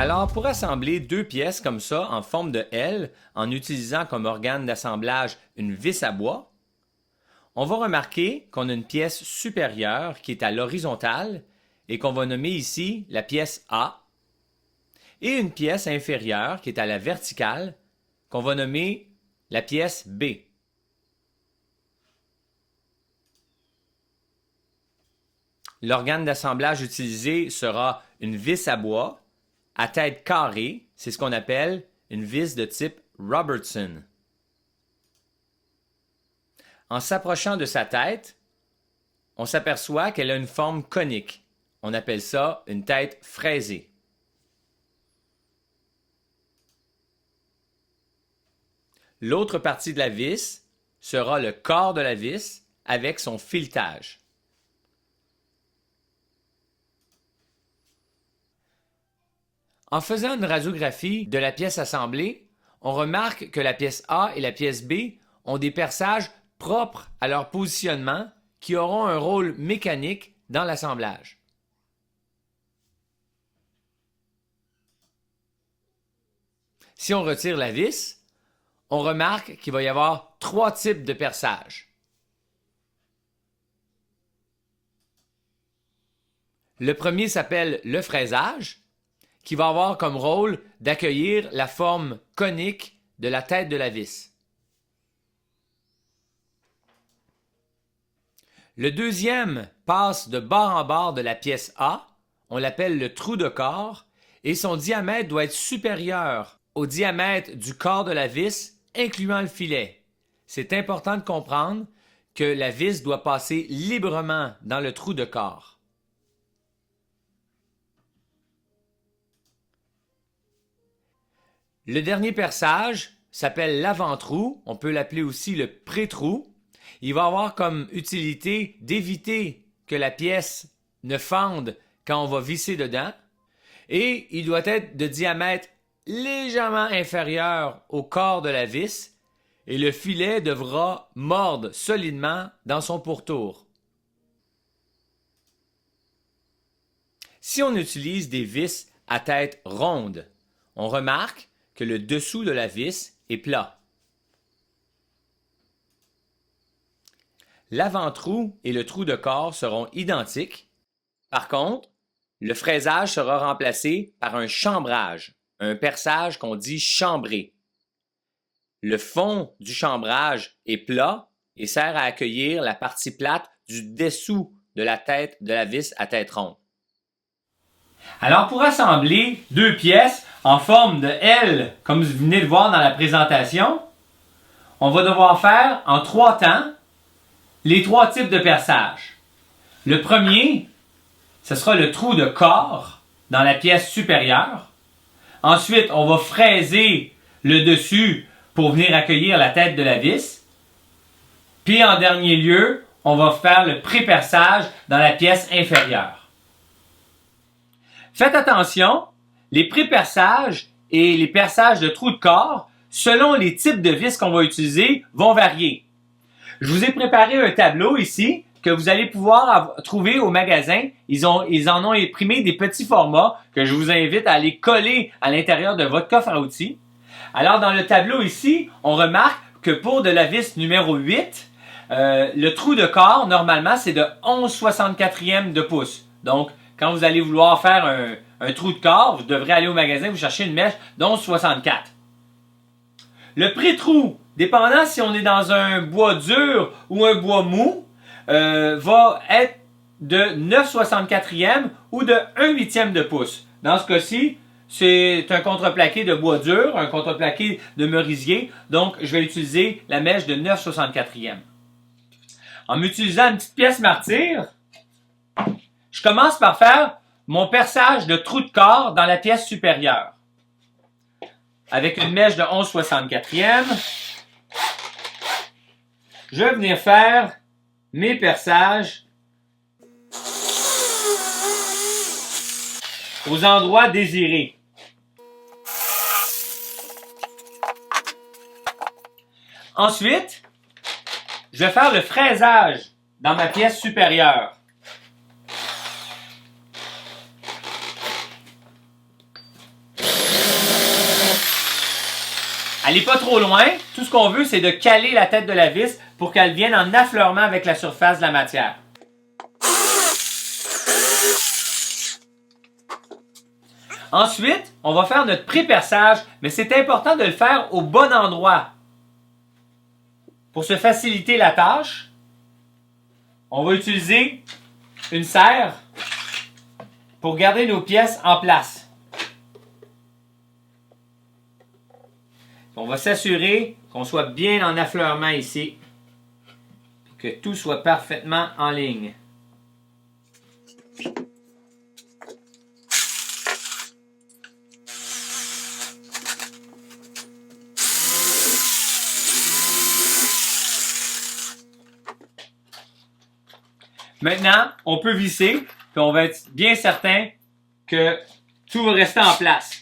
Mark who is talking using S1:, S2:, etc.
S1: Alors, pour assembler deux pièces comme ça, en forme de L, en utilisant comme organe d'assemblage une vis à bois, on va remarquer qu'on a une pièce supérieure qui est à l'horizontale et qu'on va nommer ici la pièce A, et une pièce inférieure qui est à la verticale qu'on va nommer la pièce B. L'organe d'assemblage utilisé sera une vis à bois à tête carrée, c'est ce qu'on appelle une vis de type Robertson. En s'approchant de sa tête, on s'aperçoit qu'elle a une forme conique. On appelle ça une tête fraisée. L'autre partie de la vis sera le corps de la vis avec son filetage. En faisant une radiographie de la pièce assemblée, on remarque que la pièce A et la pièce B ont des perçages propres à leur positionnement qui auront un rôle mécanique dans l'assemblage. Si on retire la vis, on remarque qu'il va y avoir trois types de perçages. Le premier s'appelle le fraisage, qui va avoir comme rôle d'accueillir la forme conique de la tête de la vis. Le deuxième passe de bord en bord de la pièce A, on l'appelle le trou de corps, et son diamètre doit être supérieur au diamètre du corps de la vis, incluant le filet. C'est important de comprendre que la vis doit passer librement dans le trou de corps. Le dernier perçage s'appelle l'avant-trou, on peut l'appeler aussi le pré-trou. Il va avoir comme utilité d'éviter que la pièce ne fende quand on va visser dedans, et il doit être de diamètre légèrement inférieur au corps de la vis, et le filet devra mordre solidement dans son pourtour. Si on utilise des vis à tête ronde, on remarque que le dessous de la vis est plat. L'avant-trou et le trou de corps seront identiques. Par contre, le fraisage sera remplacé par un chambrage, un perçage qu'on dit chambré. Le fond du chambrage est plat et sert à accueillir la partie plate du dessous de la tête de la vis à tête ronde. Alors, pour assembler deux pièces en forme de L, comme vous venez de voir dans la présentation, on va devoir faire en trois temps les trois types de perçage. Le premier, ce sera le trou de corps dans la pièce supérieure. Ensuite, on va fraiser le dessus pour venir accueillir la tête de la vis. Puis, en dernier lieu, on va faire le pré-perçage dans la pièce inférieure. Faites attention, les pré-perçages et les perçages de trous de corps, selon les types de vis qu'on va utiliser, vont varier. Je vous ai préparé un tableau ici que vous allez pouvoir trouver au magasin. Ils en ont imprimé des petits formats que je vous invite à aller coller à l'intérieur de votre coffre à outils. Alors, dans le tableau ici, on remarque que pour de la vis numéro 8, le trou de corps, normalement, c'est de 11/64 de pouce. Donc, quand vous allez vouloir faire un trou de corps, vous devrez aller au magasin, vous chercher une mèche d'11/64. Le pré-trou, dépendant si on est dans un bois dur ou un bois mou, va être de 9/64 ou de 1/8 de pouce. Dans ce cas-ci, c'est un contreplaqué de bois dur, un contreplaqué de merisier, donc je vais utiliser la mèche de 9/64. En utilisant une petite pièce martyr, je commence par faire mon perçage de trou de corps dans la pièce supérieure. Avec une mèche de 11/64, je vais venir faire mes perçages aux endroits désirés. Ensuite, je vais faire le fraisage dans ma pièce supérieure. Elle n'est pas trop loin. Tout ce qu'on veut, c'est de caler la tête de la vis pour qu'elle vienne en affleurement avec la surface de la matière. Ensuite, on va faire notre pré-perçage, mais c'est important de le faire au bon endroit. Pour se faciliter la tâche, on va utiliser une serre pour garder nos pièces en place. On va s'assurer qu'on soit bien en affleurement ici, que tout soit parfaitement en ligne. Maintenant, on peut visser, puis on va être bien certain que tout va rester en place.